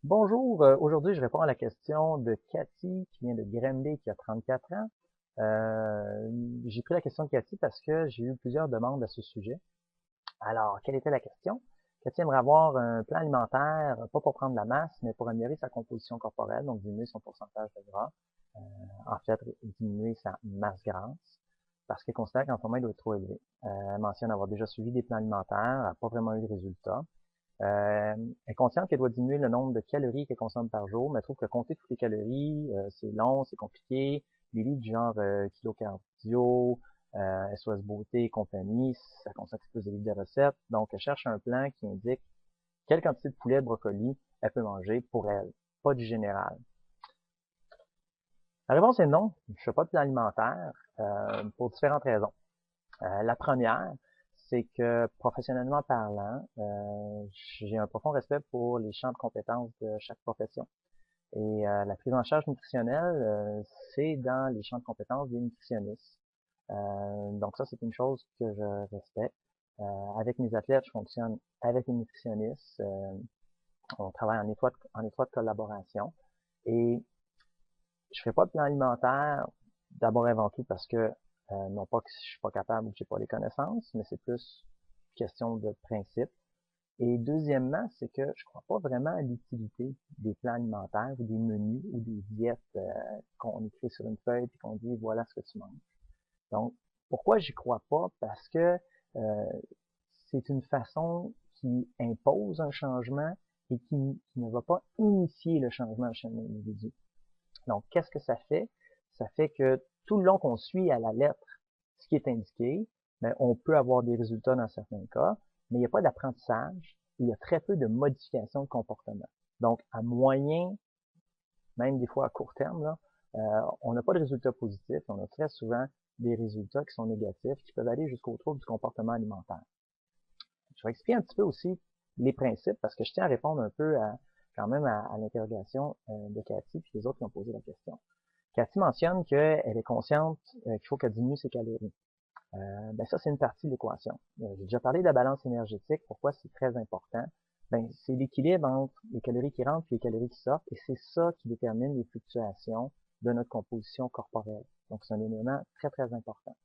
Bonjour, aujourd'hui je réponds à la question de Cathy qui vient de Granby qui a 34 ans. J'ai pris la question de Cathy parce que j'ai eu plusieurs demandes à ce sujet. Alors, quelle était la question? Cathy aimerait avoir un plan alimentaire, pas pour prendre la masse, mais pour améliorer sa composition corporelle, donc diminuer son pourcentage de gras, en fait diminuer sa masse grasse, parce qu'elle considère qu'en ce moment il doit être trop élevé. Elle mentionne avoir déjà suivi des plans alimentaires, elle n'a pas vraiment eu de résultats. Elle est consciente qu'elle doit diminuer le nombre de calories qu'elle consomme par jour, mais elle trouve que compter toutes les calories, c'est long, c'est compliqué. Les livres du genre Kilo Cardio, SOS Beauté et compagnie, ça consomme plus de livres de recettes. Donc, elle cherche un plan qui indique quelle quantité de poulet, de brocoli elle peut manger pour elle, pas du général. La réponse est non, je ne fais pas de plan alimentaire pour différentes raisons. La première, c'est que professionnellement parlant, j'ai un profond respect pour les champs de compétences de chaque profession. Et la prise en charge nutritionnelle, c'est dans les champs de compétences des nutritionnistes. Donc ça, c'est une chose que je respecte. Avec mes athlètes, je fonctionne avec les nutritionnistes. On travaille en étroite collaboration. Et je fais pas de plan alimentaire, d'abord et avant tout parce que non pas que je suis pas capable ou que j'ai pas les connaissances, mais c'est plus question de principe. Et deuxièmement, c'est que je crois pas vraiment à l'utilité des plans alimentaires ou des menus ou des diètes qu'on écrit sur une feuille et qu'on dit voilà ce que tu manges. Donc, pourquoi j'y crois pas? Parce que euh, c'est une façon qui impose un changement et qui ne va pas initier le changement chez l'individu. Donc, qu'est-ce que ça fait? Ça fait que tout le long qu'on suit à la lettre ce qui est indiqué, ben, on peut avoir des résultats dans certains cas, mais il n'y a pas d'apprentissage, il y a très peu de modification de comportement. Donc, à moyen, même des fois à court terme, là, on n'a pas de résultats positifs, on a très souvent des résultats qui sont négatifs, qui peuvent aller jusqu'au trouble du comportement alimentaire. Je vais expliquer un petit peu aussi les principes, parce que je tiens à répondre un peu quand même à l'interrogation de Cathy et les autres qui ont posé la question. Cathy mentionne qu'elle est consciente qu'il faut qu'elle diminue ses calories. Ben ça, c'est une partie de l'équation. J'ai déjà parlé de la balance énergétique. Pourquoi c'est très important? Ben, c'est l'équilibre entre les calories qui rentrent et les calories qui sortent, et c'est ça qui détermine les fluctuations de notre composition corporelle. Donc, c'est un élément très, très important.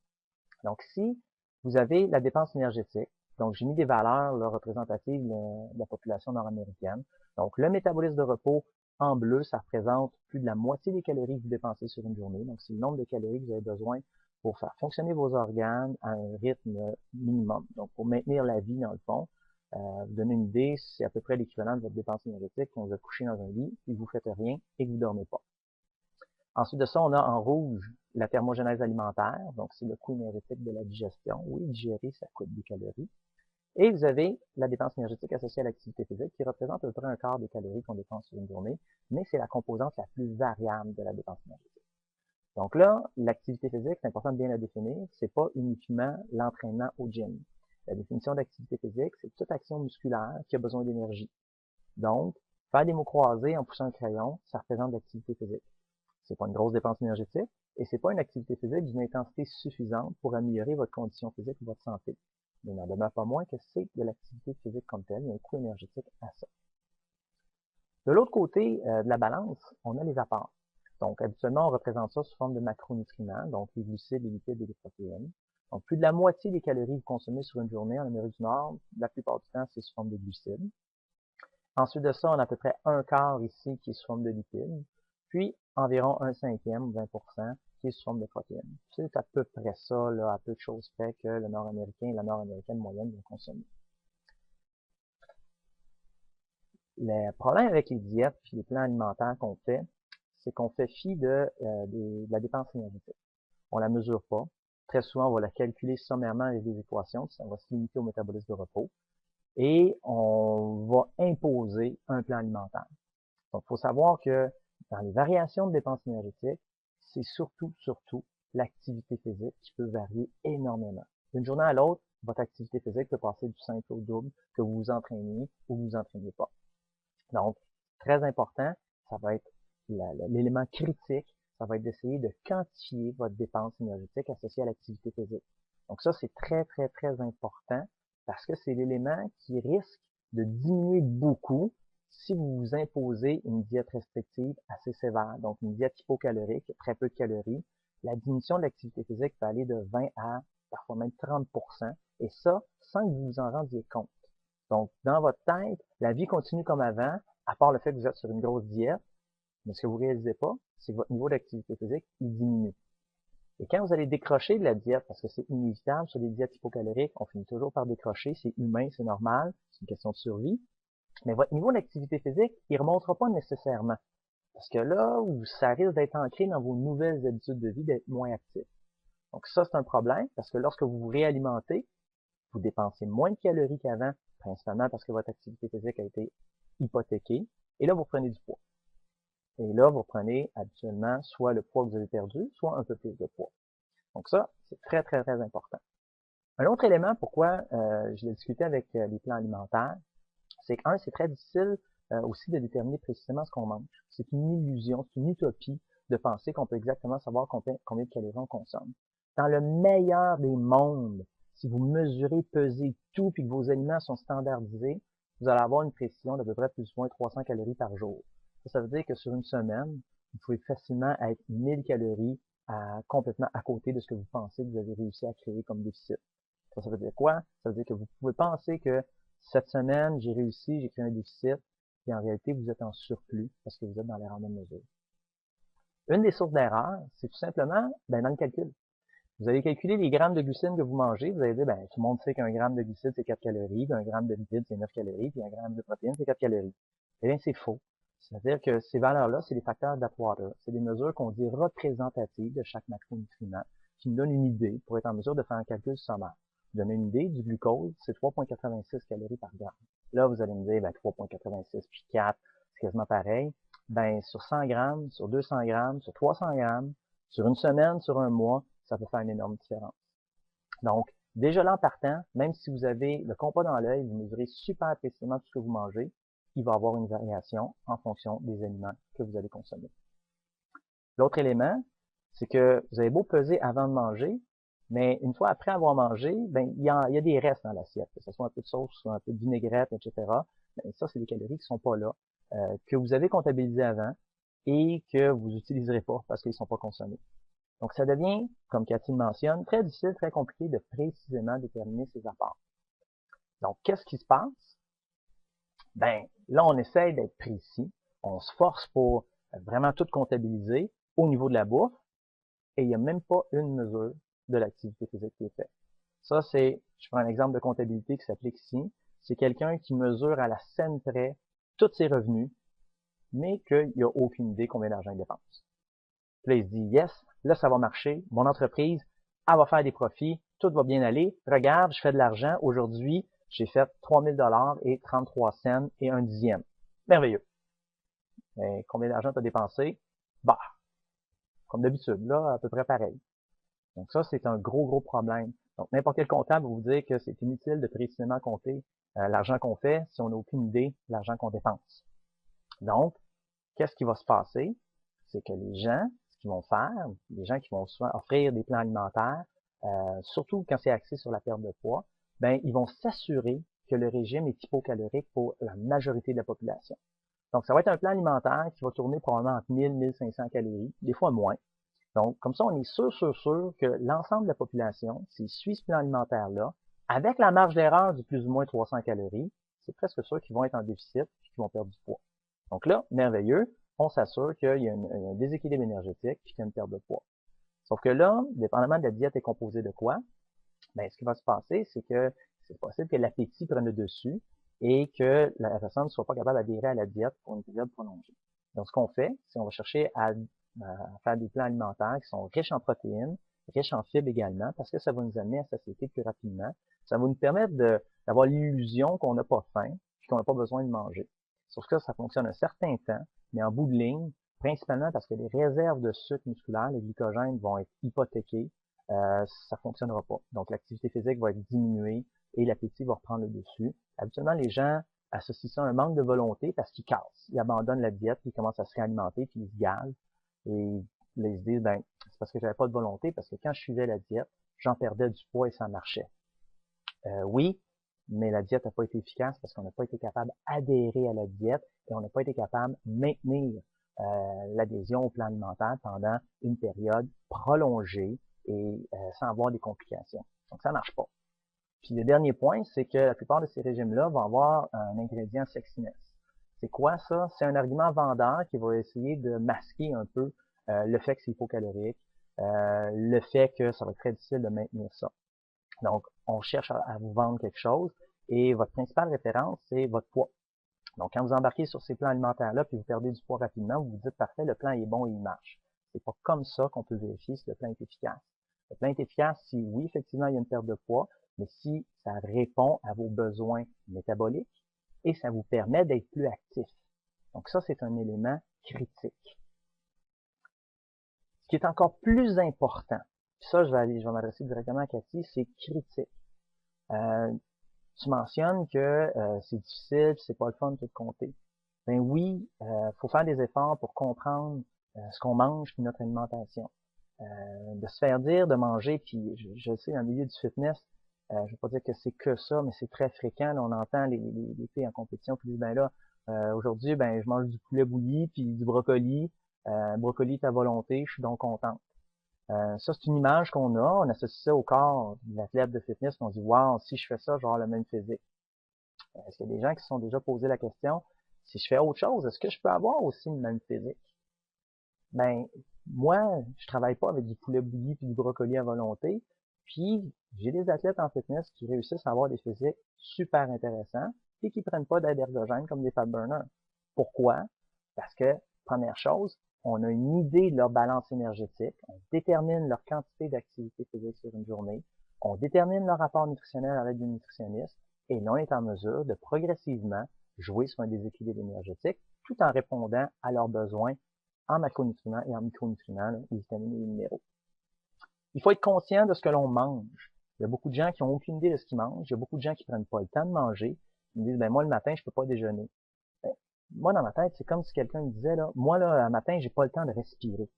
Donc, si vous avez la dépense énergétique, donc j'ai mis des valeurs là, représentatives de la population nord-américaine. Donc, le métabolisme de repos en bleu, ça représente plus de la moitié des calories que vous dépensez sur une journée. Donc, c'est le nombre de calories que vous avez besoin pour faire fonctionner vos organes à un rythme minimum. Donc, pour maintenir la vie, dans le fond, vous donner une idée, c'est à peu près l'équivalent de votre dépense énergétique quand vous êtes couché dans un lit et que vous faites rien et que vous dormez pas. Ensuite de ça, on a en rouge la thermogénèse alimentaire, donc c'est le coût énergétique de la digestion. Oui, digérer, ça coûte des calories. Et vous avez la dépense énergétique associée à l'activité physique qui représente à peu près un quart des calories qu'on dépense sur une journée, mais c'est la composante la plus variable de la dépense énergétique. Donc là, l'activité physique, c'est important de bien la définir, c'est pas uniquement l'entraînement au gym. La définition d'activité physique, c'est toute action musculaire qui a besoin d'énergie. Donc, faire des mots croisés en poussant un crayon, ça représente l'activité physique. C'est pas une grosse dépense énergétique et c'est pas une activité physique d'une intensité suffisante pour améliorer votre condition physique ou votre santé. Mais il n'en demeure pas moins que c'est de l'activité physique comme telle, il y a un coût énergétique à ça. De l'autre côté de la balance, on a les apports. Donc, habituellement, on représente ça sous forme de macronutriments, donc les glucides, les lipides et les protéines. Donc, plus de la moitié des calories que vous consommez sur une journée en Amérique du Nord, la plupart du temps, c'est sous forme de glucides. Ensuite de ça, on a à peu près un quart ici qui est sous forme de lipides, puis environ un cinquième, 20%, qui est sous forme de protéines. C'est à peu près ça, là, à peu de choses près que le nord-américain et la nord-américaine moyenne vont consommer. Le problème avec les diètes et les plans alimentaires qu'on fait, c'est qu'on fait fi de la dépense énergétique. On la mesure pas. Très souvent, on va la calculer sommairement avec des équations, ça va se limiter au métabolisme de repos, et on va imposer un plan alimentaire. Donc, il faut savoir que dans les variations de dépenses énergétiques, c'est surtout l'activité physique qui peut varier énormément. D'une journée à l'autre, votre activité physique peut passer du simple au double que vous vous entraîniez ou vous vous entraîniez pas. Donc, très important, ça va être l'élément critique, ça va être d'essayer de quantifier votre dépense énergétique associée à l'activité physique. Donc ça, c'est très, très, très important parce que c'est l'élément qui risque de diminuer beaucoup si vous vous imposez une diète restrictive assez sévère, donc une diète hypocalorique, très peu de calories, la diminution de l'activité physique peut aller de 20 à parfois même 30%, et ça, sans que vous vous en rendiez compte. Donc, dans votre tête, la vie continue comme avant, à part le fait que vous êtes sur une grosse diète, mais ce que vous réalisez pas, c'est que votre niveau d'activité physique, il diminue. Et quand vous allez décrocher de la diète, parce que c'est inévitable sur les diètes hypocaloriques, on finit toujours par décrocher, c'est humain, c'est normal, c'est une question de survie, mais votre niveau d'activité physique, il ne remontera pas nécessairement. Parce que là, ça risque d'être ancré dans vos nouvelles habitudes de vie, d'être moins actif. Donc ça, c'est un problème, parce que lorsque vous vous réalimentez, vous dépensez moins de calories qu'avant, principalement parce que votre activité physique a été hypothéquée, et là, vous prenez du poids. Et là, vous prenez habituellement soit le poids que vous avez perdu, soit un peu plus de poids. Donc ça, c'est très, très, très important. Un autre élément pourquoi je l'ai discuté avec les plans alimentaires, c'est qu'un, c'est très difficile aussi de déterminer précisément ce qu'on mange. C'est une illusion, c'est une utopie de penser qu'on peut exactement savoir combien de calories on consomme. Dans le meilleur des mondes, si vous mesurez, pesez tout, puis que vos aliments sont standardisés, vous allez avoir une précision d'à peu près plus ou moins 300 calories par jour. Ça veut dire que sur une semaine, vous pouvez facilement être 1000 calories complètement à côté de ce que vous pensez que vous avez réussi à créer comme déficit. Ça veut dire quoi? Ça veut dire que vous pouvez penser que cette semaine, j'ai réussi, j'ai créé un déficit, et en réalité, vous êtes en surplus parce que vous êtes dans l'erreur de mesure. Une des sources d'erreur, c'est tout simplement dans le calcul. Vous allez calculer les grammes de glucides que vous mangez, vous allez dire, tout le monde sait qu'un gramme de glucides, c'est 4 calories, puis un gramme de lipides, c'est 9 calories, puis un gramme de protéines, c'est 4 calories. Eh bien, c'est faux. C'est-à-dire que ces valeurs-là, c'est des facteurs d'Atwater. C'est des mesures qu'on dit représentatives de chaque macronutriment, qui nous donnent une idée pour être en mesure de faire un calcul sommaire. Vous donnez une idée, du glucose, c'est 3,86 calories par gramme. Là, vous allez me dire, 3,86 puis 4, c'est quasiment pareil. Sur 100 grammes, sur 200 grammes, sur 300 grammes, sur une semaine, sur un mois, ça peut faire une énorme différence. Donc, déjà là en partant, même si vous avez le compas dans l'œil, vous mesurez super précisément tout ce que vous mangez, il va y avoir une variation en fonction des aliments que vous allez consommer. L'autre élément, c'est que vous avez beau peser avant de manger, mais une fois après avoir mangé, il y a des restes dans l'assiette, que ce soit un peu de sauce, soit un peu de vinaigrette, etc. Ça, c'est des calories qui sont pas là, que vous avez comptabilisé avant et que vous n'utiliserez pas parce qu'ils sont pas consommés. Donc, ça devient, comme Cathy le mentionne, très difficile, très compliqué de précisément déterminer ces apports. Donc, qu'est-ce qui se passe? Là, on essaye d'être précis. On se force pour vraiment tout comptabiliser au niveau de la bouffe et il n'y a même pas une mesure de l'activité physique qui est faite. Ça, je prends un exemple de comptabilité qui s'applique ici. C'est quelqu'un qui mesure à la scène près tous ses revenus, mais qu'il n'a aucune idée combien d'argent il dépense. Puis là, il se dit, yes, là, ça va marcher. Mon entreprise, elle va faire des profits. Tout va bien aller. Regarde, je fais de l'argent. Aujourd'hui, j'ai fait 3000 $ et 33 cents et un dixième. Merveilleux. Mais combien d'argent tu as dépensé? Comme d'habitude, là, à peu près pareil. Donc ça, c'est un gros problème. Donc, n'importe quel comptable va vous dire que c'est inutile de précisément compter l'argent qu'on fait si on n'a aucune idée de l'argent qu'on dépense. Donc, qu'est-ce qui va se passer? C'est que les gens, ce qu'ils vont faire, les gens qui vont souvent offrir des plans alimentaires, surtout quand c'est axé sur la perte de poids, ils vont s'assurer que le régime est hypocalorique pour la majorité de la population. Donc, ça va être un plan alimentaire qui va tourner probablement entre 1000 et 1500 calories, des fois moins. Donc, comme ça, on est sûr que l'ensemble de la population, s'il suit ce plan alimentaire-là, avec la marge d'erreur du plus ou moins 300 calories, c'est presque sûr qu'ils vont être en déficit et qu'ils vont perdre du poids. Donc là, merveilleux, on s'assure qu'il y a un déséquilibre énergétique et qu'il y a une perte de poids. Sauf que là, dépendamment de la diète est composée de quoi, ce qui va se passer, c'est que c'est possible que l'appétit prenne le dessus et que la personne ne soit pas capable d'adhérer à la diète pour une période prolongée. Donc, ce qu'on fait, c'est qu'on va chercher à faire des plans alimentaires qui sont riches en protéines, riches en fibres également, parce que ça va nous amener à satiété plus rapidement. Ça va nous permettre d'avoir l'illusion qu'on n'a pas faim et qu'on n'a pas besoin de manger. Sauf que ça fonctionne un certain temps, mais en bout de ligne, principalement parce que les réserves de sucre musculaire, les glycogènes, vont être hypothéqués, ça fonctionnera pas. Donc, l'activité physique va être diminuée et l'appétit va reprendre le dessus. Habituellement, les gens associent ça à un manque de volonté parce qu'ils cassent. Ils abandonnent la diète, ils commencent à se réalimenter, puis ils se gavent. Et là, ils se disent, c'est parce que j'avais pas de volonté, parce que quand je suivais la diète, j'en perdais du poids et ça marchait. Oui, mais la diète n'a pas été efficace parce qu'on n'a pas été capable d'adhérer à la diète et on n'a pas été capable de maintenir l'adhésion au plan alimentaire pendant une période prolongée et sans avoir des complications. Donc, ça marche pas. Puis le dernier point, c'est que la plupart de ces régimes-là vont avoir un ingrédient sexiness. C'est quoi ça? C'est un argument vendeur qui va essayer de masquer un peu le fait que c'est hypocalorique, le fait que ça va être très difficile de maintenir ça. Donc, on cherche à vous vendre quelque chose et votre principale référence, c'est votre poids. Donc, quand vous embarquez sur ces plans alimentaires-là puis vous perdez du poids rapidement, vous vous dites, parfait, le plan est bon et il marche. C'est pas comme ça qu'on peut vérifier si le plan est efficace. Le plan est efficace si, oui, effectivement, il y a une perte de poids, mais si ça répond à vos besoins métaboliques et ça vous permet d'être plus actif. Donc, ça, c'est un élément critique. Ce qui est encore plus important, puis ça, je vais m'adresser directement à Cathy, c'est critique. Tu mentionnes que c'est difficile, c'est pas le fun de tout compter. Ben oui, faut faire des efforts pour comprendre ce qu'on mange puis notre alimentation. De se faire dire de manger, puis je sais, dans le milieu du fitness, je vais pas dire que c'est que ça, mais c'est très fréquent. Là, on entend les filles en compétition qui disent, ben là, aujourd'hui, ben je mange du poulet bouilli puis du brocoli. Brocoli est à volonté, je suis donc contente. Ça, c'est une image qu'on a. On associe ça au corps de l'athlète de fitness. On dit, wow, si je fais ça, je vais avoir le même physique. Est-ce qu'il y a des gens qui se sont déjà posé la question, si je fais autre chose, est-ce que je peux avoir aussi le même physique? Ben, moi, je travaille pas avec du poulet bouilli puis du brocoli à volonté. Puis, j'ai des athlètes en fitness qui réussissent à avoir des physiques super intéressants et qui prennent pas d'aide ergogène comme des fat burners. Pourquoi? Parce que, première chose, on a une idée de leur balance énergétique, on détermine leur quantité d'activité physique sur une journée, on détermine leur rapport nutritionnel à l'aide du nutritionniste, et là, on est en mesure de progressivement jouer sur un déséquilibre énergétique tout en répondant à leurs besoins en macronutriments et en micronutriments, les vitamines et les minéraux. Il faut être conscient de ce que l'on mange. Il y a beaucoup de gens qui n'ont aucune idée de ce qu'ils mangent. Il y a beaucoup de gens qui prennent pas le temps de manger. Ils me disent, ben moi, le matin, je peux pas déjeuner. Ben, moi, dans ma tête, c'est comme si quelqu'un me disait, là, moi, là, le matin, j'ai pas le temps de respirer.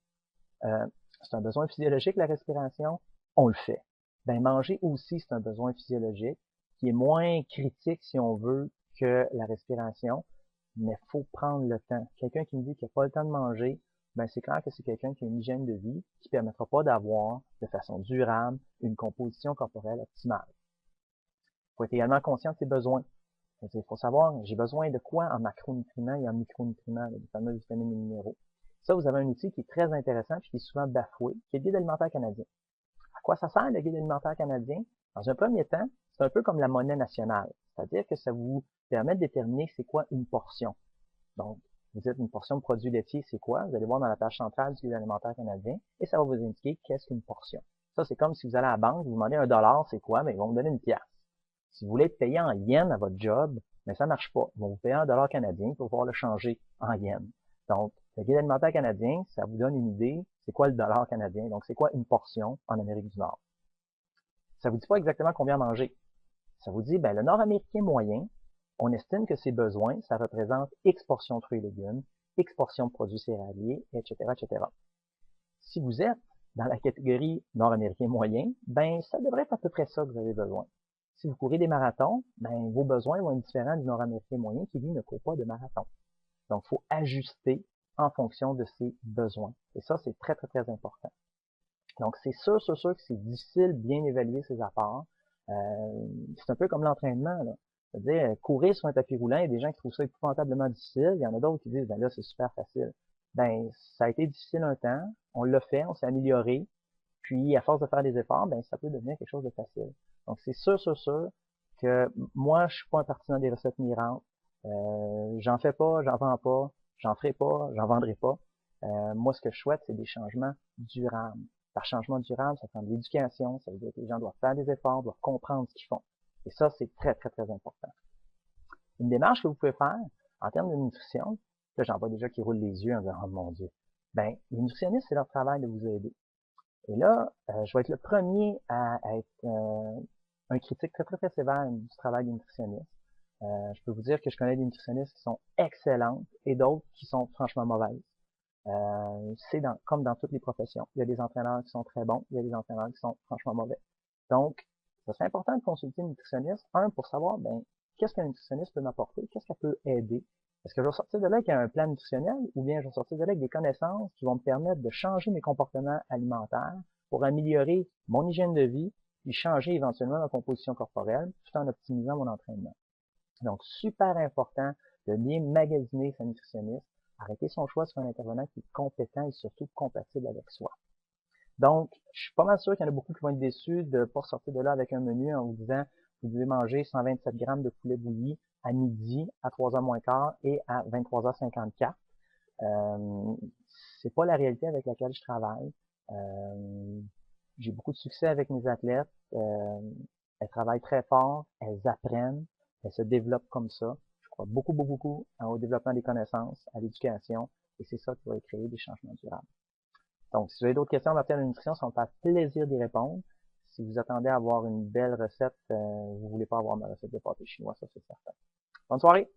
C'est un besoin physiologique, la respiration. On le fait. Ben, manger aussi, c'est un besoin physiologique qui est moins critique, si on veut, que la respiration. Mais faut prendre le temps. Quelqu'un qui me dit qu'il n'a pas le temps de manger, ben c'est clair que c'est quelqu'un qui a une hygiène de vie qui ne permettra pas d'avoir, de façon durable, une composition corporelle optimale. Il faut être également conscient de ses besoins. Il faut savoir, j'ai besoin de quoi en macronutriments et en micronutriments, les fameux vitamines et minéraux. Ça, vous avez un outil qui est très intéressant et qui est souvent bafoué, qui est le Guide alimentaire canadien. À quoi ça sert, le Guide alimentaire canadien? Dans un premier temps, c'est un peu comme la monnaie nationale. C'est-à-dire que ça vous permet de déterminer c'est quoi une portion. Donc, vous dites une portion de produits laitiers, c'est quoi? Vous allez voir dans la page centrale du Guide alimentaire canadien et ça va vous indiquer qu'est-ce qu'une portion. Ça, c'est comme si vous allez à la banque, vous demandez $1, c'est quoi? Mais ils vont vous donner une pièce. Si vous voulez être payé en yens à votre job, mais ça marche pas. Ils vont vous payer en $ canadien pour pouvoir le changer en yens. Donc, le Guide alimentaire canadien, ça vous donne une idée, c'est quoi le dollar canadien? Donc, c'est quoi une portion en Amérique du Nord? Ça vous dit pas exactement combien manger. Ça vous dit, ben, le Nord-Américain moyen, on estime que ses besoins, ça représente X portions de fruits et légumes, X portions de produits céréaliers, etc., etc. Si vous êtes dans la catégorie Nord-Américain moyen, ben, ça devrait être à peu près ça que vous avez besoin. Si vous courez des marathons, ben, vos besoins vont être différents du Nord-Américain moyen qui, lui, ne court pas de marathon. Donc, il faut ajuster en fonction de ses besoins. Et ça, c'est très, très, très important. Donc, c'est sûr que c'est difficile de bien évaluer ses apports. C'est un peu comme l'entraînement, là. C'est-à-dire, courir sur un tapis roulant, il y a des gens qui trouvent ça épouvantablement difficile. Il y en a d'autres qui disent, ben là, c'est super facile. Ben, ça a été difficile un temps. On l'a fait, on s'est amélioré. Puis, à force de faire des efforts, ben, ça peut devenir quelque chose de facile. Donc, c'est sûr que moi, je suis pas un partisan des recettes mirancles. J'en fais pas, j'en vends pas, j'en ferai pas, j'en vendrai pas. Moi, ce que je souhaite, c'est des changements durables. Par changement durable, ça prend de l'éducation, ça veut dire que les gens doivent faire des efforts, doivent comprendre ce qu'ils font. Et ça, c'est très, très, très important. Une démarche que vous pouvez faire en termes de nutrition, là, j'en vois déjà qui roulent les yeux en disant, oh mon Dieu. Ben, les nutritionnistes, c'est leur travail de vous aider. Et là, je vais être le premier à être un critique très, très, très sévère du travail des nutritionnistes. Je peux vous dire que je connais des nutritionnistes qui sont excellentes et d'autres qui sont franchement mauvaises. C'est comme dans toutes les professions. Il y a des entraîneurs qui sont très bons, il y a des entraîneurs qui sont franchement mauvais. Donc, Ça serait important de consulter une nutritionniste, pour savoir, qu'est-ce qu'un nutritionniste peut m'apporter, qu'est-ce qu'elle peut aider. Est-ce que je vais sortir de là avec un plan nutritionnel ou bien je vais sortir de là avec des connaissances qui vont me permettre de changer mes comportements alimentaires pour améliorer mon hygiène de vie puis changer éventuellement ma composition corporelle tout en optimisant mon entraînement. Donc, super important de bien magasiner sa nutritionniste, arrêter son choix sur un intervenant qui est compétent et surtout compatible avec soi. Donc, je suis pas mal sûr qu'il y en a beaucoup qui vont être déçus de ne pas sortir de là avec un menu en vous disant vous devez manger 127 grammes de poulet bouilli à midi, à 3h moins quart et à 23h54. C'est pas la réalité avec laquelle je travaille. J'ai beaucoup de succès avec mes athlètes. Elles travaillent très fort, elles apprennent, elles se développent comme ça. Je crois beaucoup au développement des connaissances, à l'éducation, et c'est ça qui va créer des changements durables. Donc, si vous avez d'autres questions en matière de nutrition, ça va me faire plaisir d'y répondre. Si vous attendez à avoir une belle recette, vous voulez pas avoir ma recette de pâté chinois, ça c'est certain. Bonne soirée!